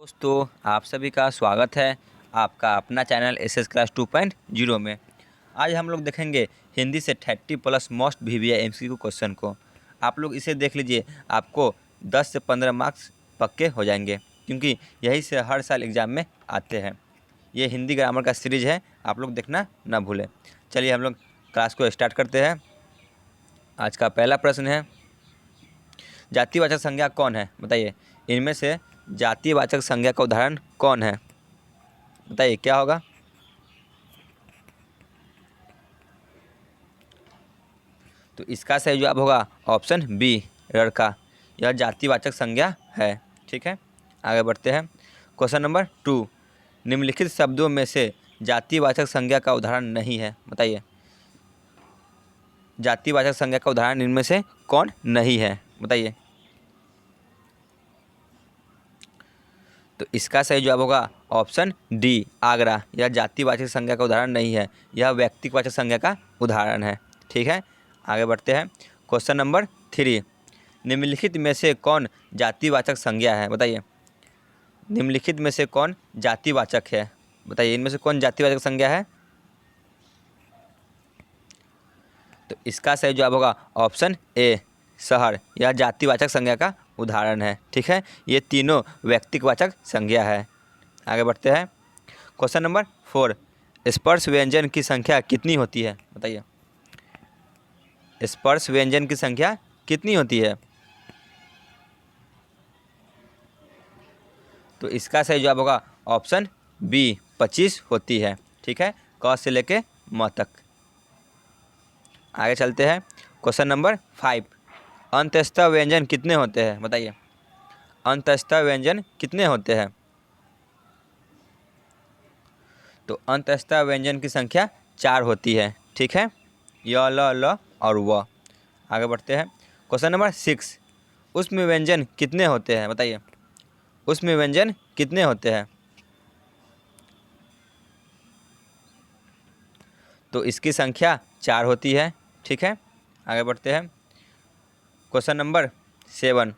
दोस्तों, आप सभी का स्वागत है आपका अपना चैनल एसएस क्लास 2.0 में। आज हम लोग देखेंगे हिंदी से 30+ मोस्ट वीवीआई एमसीक्यू क्वेश्चन को। आप लोग इसे देख लीजिए, आपको 10 से 15 मार्क्स पक्के हो जाएंगे, क्योंकि यही से हर साल एग्ज़ाम में आते हैं। ये हिंदी ग्रामर का सीरीज है, आप लोग देखना ना भूलें। चलिए हम लोग क्लास को स्टार्ट करते हैं। आज का पहला प्रश्न है, जातिवाचक संज्ञा कौन है? बताइए, इनमें से जातिवाचक संज्ञा का उदाहरण कौन है? बताइए क्या होगा? तो इसका सही जवाब होगा ऑप्शन बी, लड़का। यह जातिवाचक संज्ञा है। ठीक है, आगे बढ़ते हैं। क्वेश्चन नंबर 2, निम्नलिखित शब्दों में से जातिवाचक संज्ञा का उदाहरण नहीं है। बताइए, जातिवाचक संज्ञा का उदाहरण इनमें से कौन नहीं है? बताइए। तो इसका सही जवाब होगा ऑप्शन डी, आगरा। यह जातिवाचक संज्ञा का उदाहरण नहीं है, यह व्यक्तिवाचक संज्ञा का उदाहरण है। ठीक है, आगे बढ़ते हैं। क्वेश्चन नंबर 3, निम्नलिखित में से कौन जातिवाचक संज्ञा है? बताइए, निम्नलिखित में से कौन जातिवाचक है? बताइए, इनमें से कौन जातिवाचक संज्ञा है? तो इसका सही जवाब होगा ऑप्शन ए, शहर। यह जातिवाचक संज्ञा का उदाहरण है। ठीक है, ये तीनों व्यक्तिवाचक संज्ञा है। आगे बढ़ते हैं। क्वेश्चन नंबर 4, स्पर्श व्यंजन की संख्या कितनी होती है? बताइए, स्पर्श व्यंजन की संख्या कितनी होती है? तो इसका सही जवाब होगा ऑप्शन बी, 25 होती है। ठीक है, क से लेके म तक। आगे चलते हैं। क्वेश्चन नंबर 5, अंतःस्थ व्यंजन कितने होते हैं? बताइए, अंतःस्थ व्यंजन कितने होते हैं? तो अंतःस्थ व्यंजन की संख्या 4 होती है। ठीक है, य, ल और व। आगे बढ़ते हैं। क्वेश्चन नंबर 6, उसमें व्यंजन कितने होते हैं? बताइए, उसमें व्यंजन कितने होते हैं? तो इसकी संख्या 4 होती है। ठीक है, आगे बढ़ते हैं। क्वेश्चन नंबर 7,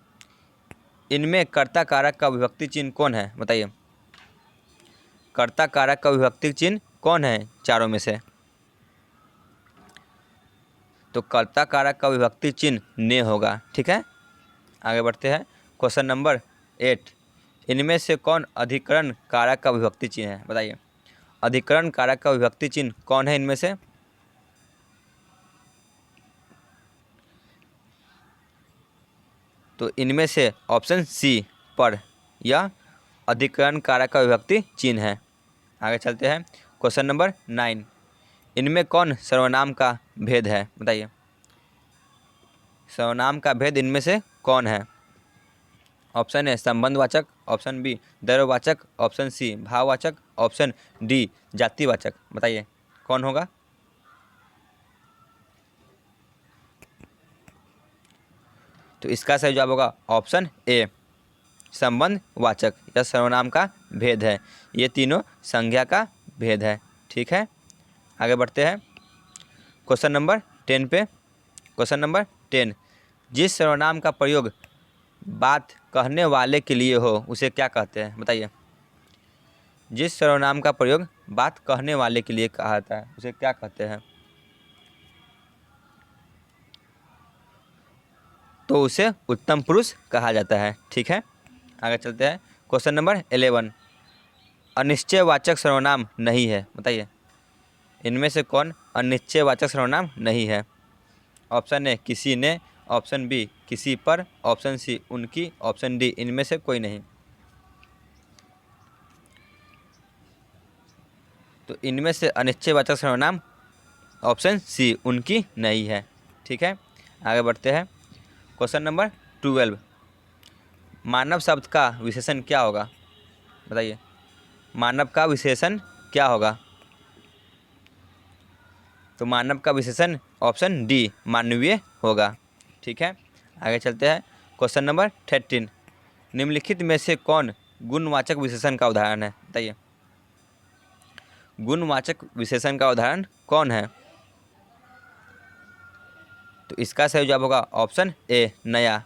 इनमें कर्ता कारक का विभक्ति चिन्ह कौन है? बताइए, कर्ता कारक का विभक्ति चिन्ह कौन है चारों में से? तो कर्ता कारक का विभक्ति चिन्ह ने होगा। ठीक है, आगे बढ़ते हैं। क्वेश्चन नंबर 8, इनमें से कौन अधिकरण कारक का विभक्ति चिन्ह है? बताइए, अधिकरण कारक का विभक्ति चिन्ह कौन है इनमें से? तो इनमें से ऑप्शन सी, पर, यह अधिकरण कारक का विभक्ति चिन्ह है। आगे चलते हैं। क्वेश्चन नंबर 9, इनमें कौन सर्वनाम का भेद है? बताइए, सर्वनाम का भेद इनमें से कौन है? ऑप्शन ए संबंधवाचक, ऑप्शन बी दैर्घ्यवाचक, ऑप्शन सी भाववाचक, ऑप्शन डी जातिवाचक। बताइए कौन होगा? तो इसका सही जवाब होगा ऑप्शन ए, संबंधवाचक। यह सर्वनाम का भेद है, ये तीनों संज्ञा का भेद है। ठीक है, आगे बढ़ते हैं। क्वेश्चन नंबर 10 पे। क्वेश्चन नंबर 10, जिस सर्वनाम का प्रयोग बात कहने वाले के लिए हो उसे क्या कहते हैं? बताइए, जिस सर्वनाम का प्रयोग बात कहने वाले के लिए कहा जाता है उसे क्या कहते हैं? तो उसे उत्तम पुरुष कहा जाता है। ठीक है, आगे चलते हैं। क्वेश्चन नंबर 11, अनिश्चयवाचक सर्वनाम नहीं है। बताइए, इनमें से कौन अनिश्चयवाचक सर्वनाम नहीं है? ऑप्शन ए किसी ने, ऑप्शन बी किसी पर, ऑप्शन सी उनकी, ऑप्शन डी इनमें से कोई नहीं। तो इनमें से अनिश्चयवाचक सर्वनाम ऑप्शन सी उनकी नहीं है। ठीक है, आगे बढ़ते हैं। क्वेश्चन नंबर 12, मानव शब्द का विशेषण क्या होगा? बताइए, मानव का विशेषण क्या होगा? तो मानव का विशेषण ऑप्शन डी मानवीय होगा। ठीक है, आगे चलते हैं। क्वेश्चन नंबर 13, निम्नलिखित में से कौन गुणवाचक विशेषण का उदाहरण है? बताइए, गुणवाचक विशेषण का उदाहरण कौन है? तो इसका सही जवाब होगा ऑप्शन ए, नया।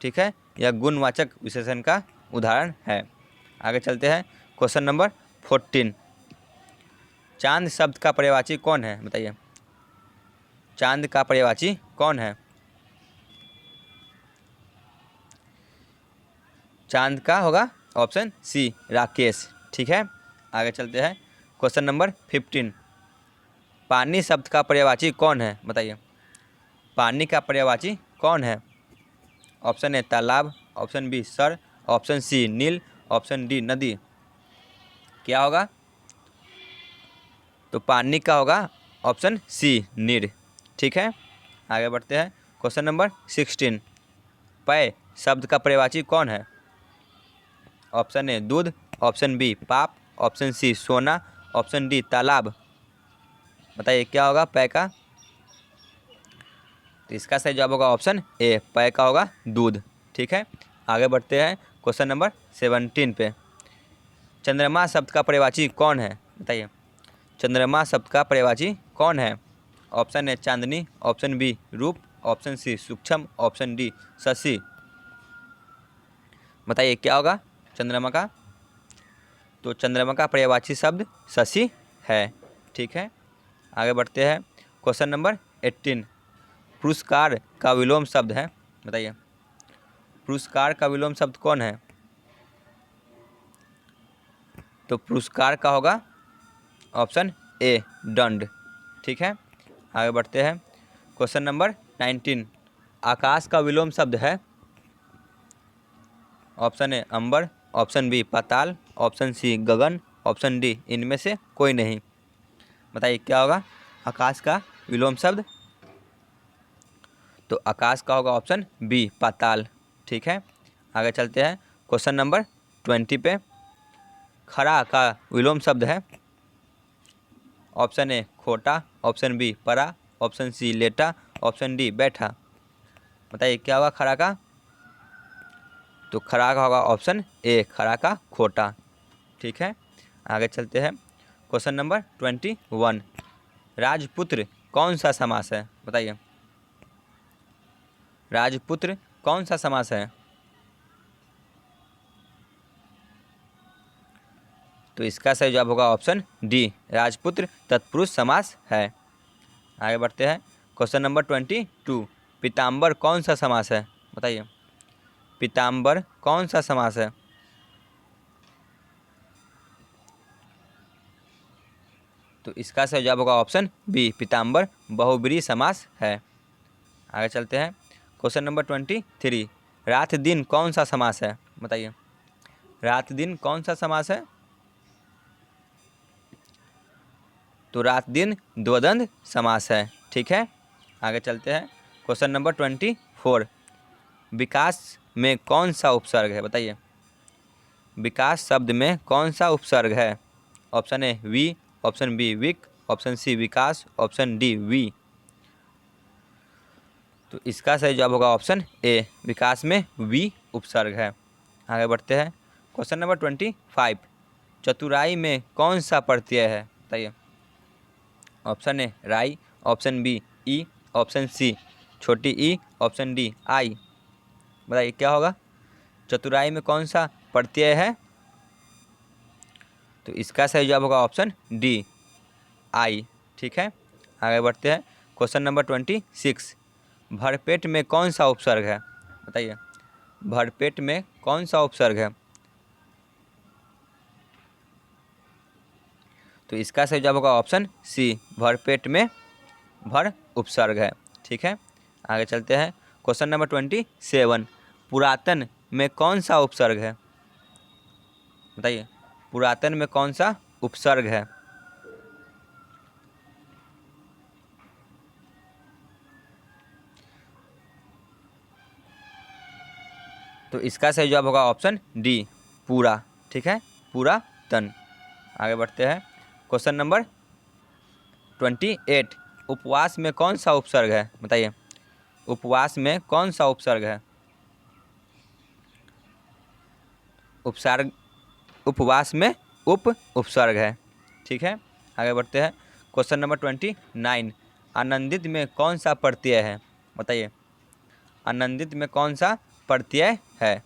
ठीक है, यह गुणवाचक विशेषण का उदाहरण है। आगे चलते हैं क्वेश्चन नंबर 14। चांद शब्द का पर्यायवाची कौन है, बताइए। चांद का पर्यायवाची कौन है? चांद का होगा ऑप्शन सी, राकेश। ठीक है, आगे चलते हैं क्वेश्चन नंबर 15। पानी शब्द का पर्यायवाची कौन है, बताइए। पानी का पर्यायवाची कौन है? ऑप्शन ए तालाब, ऑप्शन बी सर, ऑप्शन सी नील, ऑप्शन डी नदी। क्या होगा? तो पानी का होगा ऑप्शन सी नीर। ठीक है, आगे बढ़ते हैं क्वेश्चन नंबर 16। पय शब्द का पर्यायवाची कौन है? ऑप्शन ए दूध, ऑप्शन बी पाप, ऑप्शन सी सोना, ऑप्शन डी तालाब। बताइए क्या होगा पय का? तो इसका सही जवाब होगा ऑप्शन ए, पय का होगा दूध। ठीक है, आगे बढ़ते हैं क्वेश्चन नंबर 17 पे। चंद्रमा शब्द का पर्यायवाची कौन है, बताइए। चंद्रमा शब्द का पर्यायवाची कौन है? ऑप्शन ए चांदनी, ऑप्शन बी रूप, ऑप्शन सी सूक्ष्म, ऑप्शन डी शशि। बताइए क्या होगा चंद्रमा का? तो चंद्रमा का पर्यायवाची शब्द शशि है। ठीक है, आगे बढ़ते हैं क्वेश्चन नंबर 18। पुरस्कार का विलोम शब्द है, बताइए। पुरस्कार का विलोम शब्द कौन है? तो पुरस्कार का होगा ऑप्शन ए दंड। ठीक है, आगे बढ़ते हैं क्वेश्चन नंबर 19। आकाश का विलोम शब्द है। ऑप्शन ए अंबर, ऑप्शन बी पाताल, ऑप्शन सी गगन, ऑप्शन डी इनमें से कोई नहीं। बताइए क्या होगा आकाश का विलोम शब्द? तो आकाश का होगा ऑप्शन बी पाताल। ठीक है, आगे चलते हैं क्वेश्चन नंबर 20 पे। खड़ा का विलोम शब्द है। ऑप्शन ए खोटा, ऑप्शन बी परा, ऑप्शन सी लेटा, ऑप्शन डी बैठा। बताइए क्या होगा खड़ा का? तो खड़ा का होगा ऑप्शन ए, खड़ा का खोटा। ठीक है, आगे चलते हैं क्वेश्चन नंबर 21। राजपुत्र कौन सा समास है, बताइए। राजपुत्र कौन सा समास है? तो इसका सही जवाब होगा ऑप्शन डी, राजपुत्र तत्पुरुष समास है। आगे बढ़ते हैं क्वेश्चन नंबर 22। पीताम्बर कौन सा समास है, बताइए। पीताम्बर कौन सा समास है? तो इसका सही जवाब होगा ऑप्शन बी, पीताम्बर बहुब्रीहि समास है। आगे चलते हैं क्वेश्चन नंबर 23। रात दिन कौन सा समास है, बताइए। रात दिन कौन सा समास है? तो रात दिन द्वंद्व समास है। ठीक है, आगे चलते हैं क्वेश्चन नंबर 24। विकास में कौन सा उपसर्ग है, बताइए। विकास शब्द में कौन सा उपसर्ग है? ऑप्शन ए वी, ऑप्शन बी विक, ऑप्शन सी विकास, ऑप्शन डी वी। तो इसका सही जवाब होगा ऑप्शन ए, विकास में वी उपसर्ग है। आगे बढ़ते हैं क्वेश्चन नंबर 25। चतुराई में कौन सा प्रत्यय है, बताइए। ऑप्शन ए राई, ऑप्शन बी ई, ऑप्शन सी छोटी ई, ऑप्शन डी आई। बताइए क्या होगा चतुराई में कौन सा प्रत्यय है? तो इसका सही जवाब होगा ऑप्शन डी आई। ठीक है, आगे बढ़ते हैं क्वेश्चन नंबर 26। भरपेट में कौन सा उपसर्ग है, बताइए। भरपेट में कौन सा उपसर्ग है? तो इसका सही जवाब होगा ऑप्शन सी, भरपेट में भर उपसर्ग है। ठीक है, आगे चलते हैं क्वेश्चन नंबर 27। पुरातन में कौन सा उपसर्ग है, बताइए। पुरातन में कौन सा उपसर्ग है? तो इसका सही जवाब होगा ऑप्शन डी, पूरा। ठीक है, पूरा तन। आगे बढ़ते हैं क्वेश्चन नंबर 28। उपवास में कौन सा उपसर्ग है, बताइए। उपवास में कौन सा उपसर्ग है? उपसर्ग उपवास में उप उपसर्ग है। ठीक है, आगे बढ़ते हैं क्वेश्चन नंबर 29। आनंदित में कौन सा प्रत्यय है, बताइए। आनंदित में कौन सा प्रत्यय है?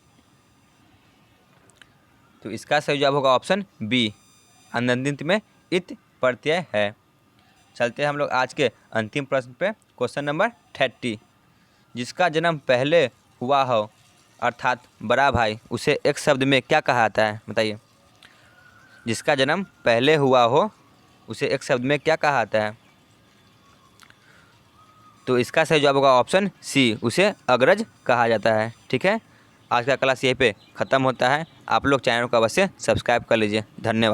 तो इसका सही जवाब होगा ऑप्शन बी, अनंदित में इत प्रत्यय है। चलते हैं हम लोग आज के अंतिम प्रश्न पे, क्वेश्चन नंबर 30। जिसका जन्म पहले हुआ हो अर्थात बड़ा भाई, उसे एक शब्द में क्या कहा जाता है, बताइए। जिसका जन्म पहले हुआ हो उसे एक शब्द में क्या कहा जाता है? तो इसका सही जवाब होगा ऑप्शन सी, उसे अग्रज कहा जाता है। ठीक है, आज का क्लास यहीं पे ख़त्म होता है। आप लोग चैनल को अवश्य सब्सक्राइब कर लीजिए। धन्यवाद।